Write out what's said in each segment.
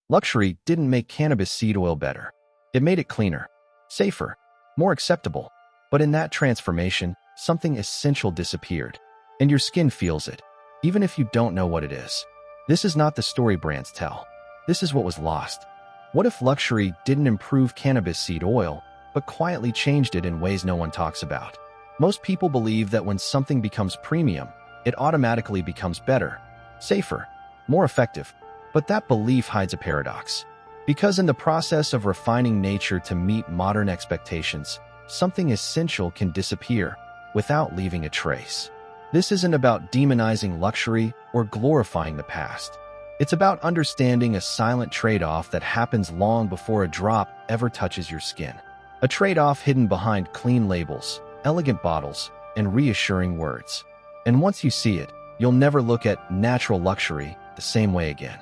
Luxury didn't make cannabis seed oil better. It made it cleaner, safer, more acceptable. But in that transformation, something essential disappeared. And your skin feels it, even if you don't know what it is. This is not the story brands tell. This is what was lost. What if luxury didn't improve cannabis seed oil, but quietly changed it in ways no one talks about? Most people believe that when something becomes premium, it automatically becomes better, safer, more effective. But that belief hides a paradox. Because in the process of refining nature to meet modern expectations, something essential can disappear without leaving a trace. This isn't about demonizing luxury or glorifying the past. It's about understanding a silent trade-off that happens long before a drop ever touches your skin. A trade-off hidden behind clean labels, elegant bottles, and reassuring words. And once you see it, you'll never look at natural luxury the same way again.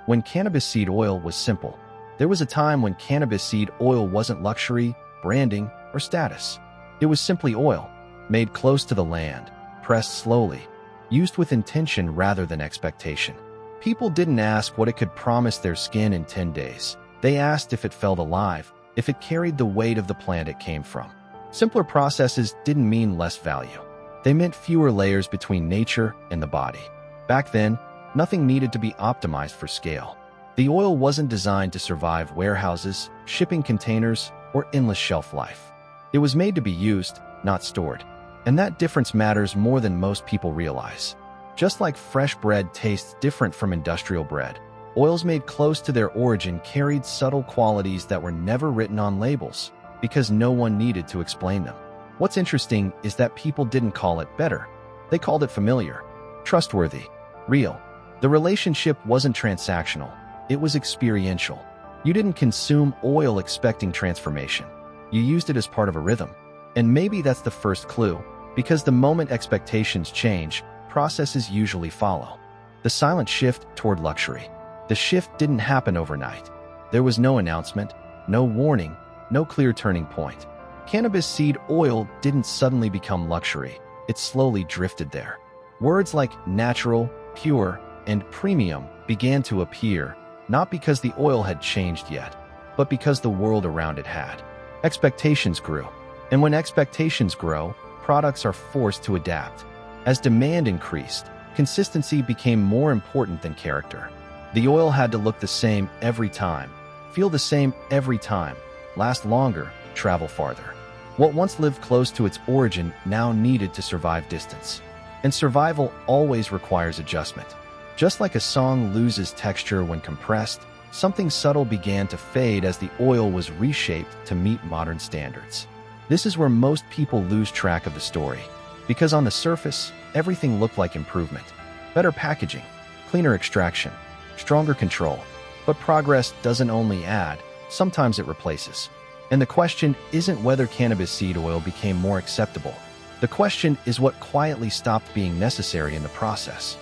When cannabis seed oil was simple, there was a time when cannabis seed oil wasn't luxury, branding, or status. It was simply oil, made close to the land, pressed slowly, used with intention rather than expectation. People didn't ask what it could promise their skin in 10 days. They asked if it felt alive, if it carried the weight of the plant it came from. Simpler processes didn't mean less value. They meant fewer layers between nature and the body. Back then, nothing needed to be optimized for scale. The oil wasn't designed to survive warehouses, shipping containers, or endless shelf life. It was made to be used, not stored. And that difference matters more than most people realize. Just like fresh bread tastes different from industrial bread, oils made close to their origin carried subtle qualities that were never written on labels because no one needed to explain them. What's interesting is that people didn't call it better. They called it familiar, trustworthy, real. The relationship wasn't transactional. It was experiential. You didn't consume oil expecting transformation. You used it as part of a rhythm. And maybe that's the first clue, because the moment expectations change, processes usually follow. The silent shift toward luxury. The shift didn't happen overnight. There was no announcement, no warning, no clear turning point. Cannabis seed oil didn't suddenly become luxury. It slowly drifted there. Words like natural, pure, and premium began to appear, not because the oil had changed yet, but because the world around it had. Expectations grew. And when expectations grow, products are forced to adapt. As demand increased, consistency became more important than character. The oil had to look the same every time, feel the same every time, last longer, travel farther. What once lived close to its origin now needed to survive distance. And survival always requires adjustment. Just like a song loses texture when compressed, something subtle began to fade as the oil was reshaped to meet modern standards. This is where most people lose track of the story. Because on the surface, everything looked like improvement. Better packaging, cleaner extraction, stronger control. But progress doesn't only add, sometimes it replaces. And the question isn't whether cannabis seed oil became more acceptable. The question is what quietly stopped being necessary in the process.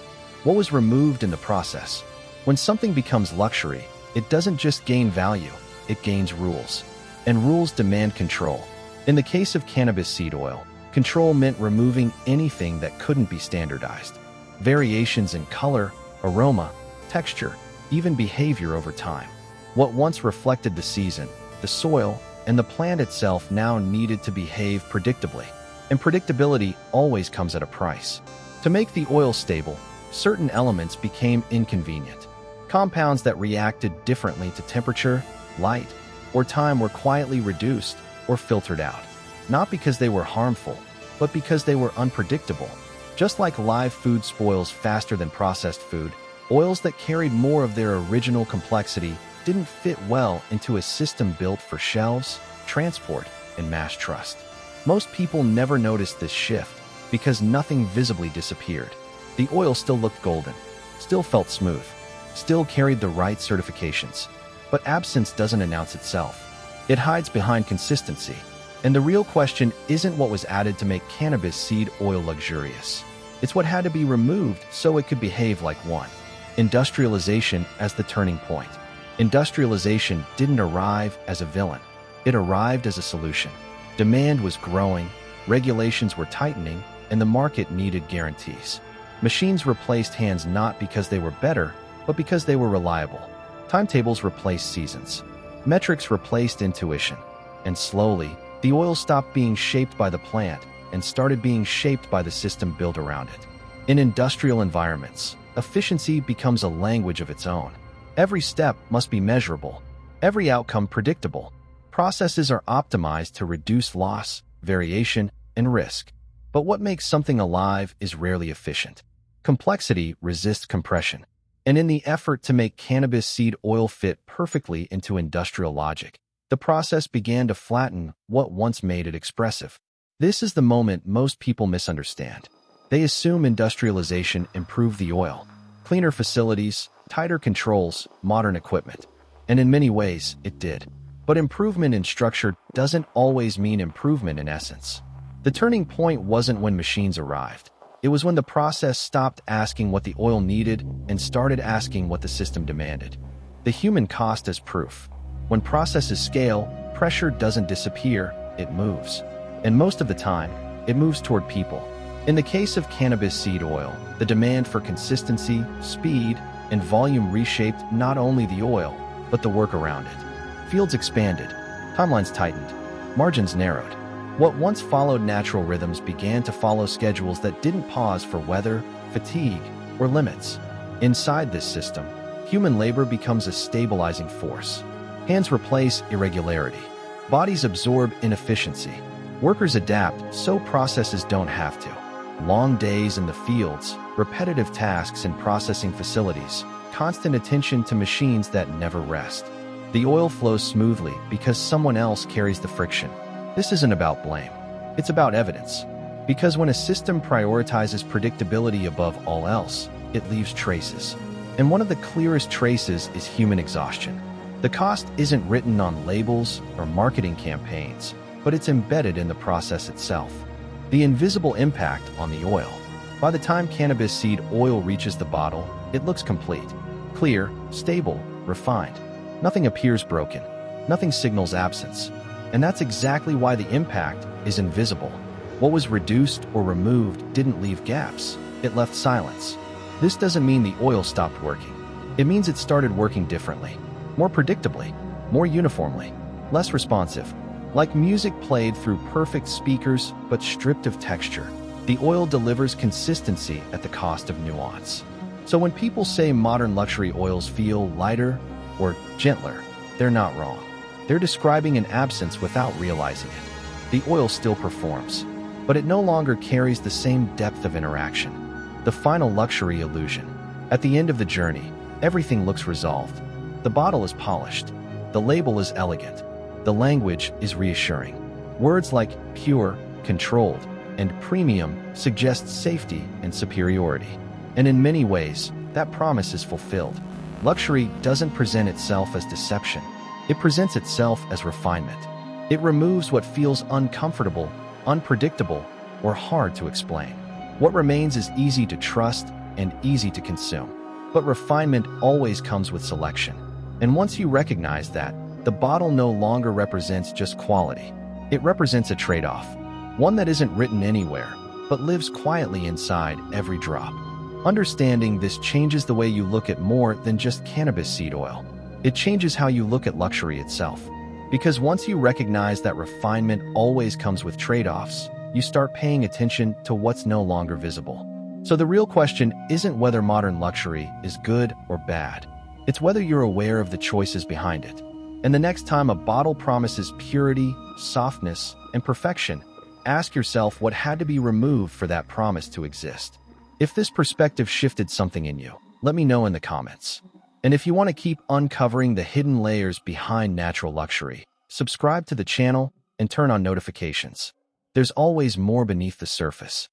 What was removed in the process? When something becomes luxury, it doesn't just gain value, it gains rules. And rules demand control. In the case of cannabis seed oil, control meant removing anything that couldn't be standardized. Variations in color, aroma, texture, even behavior over time. What once reflected the season, the soil, and the plant itself now needed to behave predictably. And predictability always comes at a price. To make the oil stable, certain elements became inconvenient. Compounds that reacted differently to temperature, light, or time were quietly reduced or filtered out. Not because they were harmful, but because they were unpredictable. Just like live food spoils faster than processed food, oils that carried more of their original complexity didn't fit well into a system built for shelves, transport, and mass trust. Most people never noticed this shift because nothing visibly disappeared. The oil still looked golden, still felt smooth, still carried the right certifications. But absence doesn't announce itself. It hides behind consistency. And the real question isn't what was added to make cannabis seed oil luxurious. It's what had to be removed so it could behave like one. Industrialization as the turning point. Industrialization didn't arrive as a villain. It arrived as a solution. Demand was growing, regulations were tightening, and the market needed guarantees. Machines replaced hands not because they were better, but because they were reliable. Timetables replaced seasons. Metrics replaced intuition. And slowly, the oil stopped being shaped by the plant and started being shaped by the system built around it. In industrial environments, efficiency becomes a language of its own. Every step must be measurable, every outcome predictable. Processes are optimized to reduce loss, variation, and risk. But what makes something alive is rarely efficient. Complexity resists compression. And in the effort to make cannabis seed oil fit perfectly into industrial logic, the process began to flatten what once made it expressive. This is the moment most people misunderstand. They assume industrialization improved the oil. Cleaner facilities, tighter controls, modern equipment. And in many ways, it did. But improvement in structure doesn't always mean improvement in essence. The turning point wasn't when machines arrived. It was when the process stopped asking what the oil needed and started asking what the system demanded. The human cost is proof. When processes scale, pressure doesn't disappear, it moves. And most of the time, it moves toward people. In the case of cannabis seed oil, the demand for consistency, speed, and volume reshaped not only the oil, but the work around it. Fields expanded, timelines tightened, margins narrowed. What once followed natural rhythms began to follow schedules that didn't pause for weather, fatigue, or limits. Inside this system, human labor becomes a stabilizing force. Hands replace irregularity. Bodies absorb inefficiency. Workers adapt so processes don't have to. Long days in the fields, repetitive tasks in processing facilities, constant attention to machines that never rest. The oil flows smoothly because someone else carries the friction. This isn't about blame. It's about evidence. Because when a system prioritizes predictability above all else, it leaves traces. And one of the clearest traces is human exhaustion. The cost isn't written on labels or marketing campaigns, but it's embedded in the process itself. The invisible impact on the oil. By the time cannabis seed oil reaches the bottle, it looks complete, clear, stable, refined. Nothing appears broken. Nothing signals absence. And that's exactly why the impact is invisible. What was reduced or removed didn't leave gaps. It left silence. This doesn't mean the oil stopped working. It means it started working differently, more predictably, more uniformly, less responsive. Like music played through perfect speakers but stripped of texture, the oil delivers consistency at the cost of nuance. So when people say modern luxury oils feel lighter or gentler, they're not wrong. They're describing an absence without realizing it. The oil still performs, but it no longer carries the same depth of interaction. The final luxury illusion. At the end of the journey, everything looks resolved. The bottle is polished. The label is elegant. The language is reassuring. Words like pure, controlled, and premium suggest safety and superiority. And in many ways, that promise is fulfilled. Luxury doesn't present itself as deception. It presents itself as refinement. It removes what feels uncomfortable, unpredictable, or hard to explain. What remains is easy to trust and easy to consume. But refinement always comes with selection. And once you recognize that, the bottle no longer represents just quality. It represents a trade-off, one that isn't written anywhere, but lives quietly inside every drop. Understanding this changes the way you look at more than just cannabis seed oil. It changes how you look at luxury itself. Because once you recognize that refinement always comes with trade-offs, you start paying attention to what's no longer visible. So the real question isn't whether modern luxury is good or bad. It's whether you're aware of the choices behind it. And the next time a bottle promises purity, softness, and perfection, ask yourself what had to be removed for that promise to exist. If this perspective shifted something in you, let me know in the comments. And if you want to keep uncovering the hidden layers behind natural luxury, subscribe to the channel and turn on notifications. There's always more beneath the surface.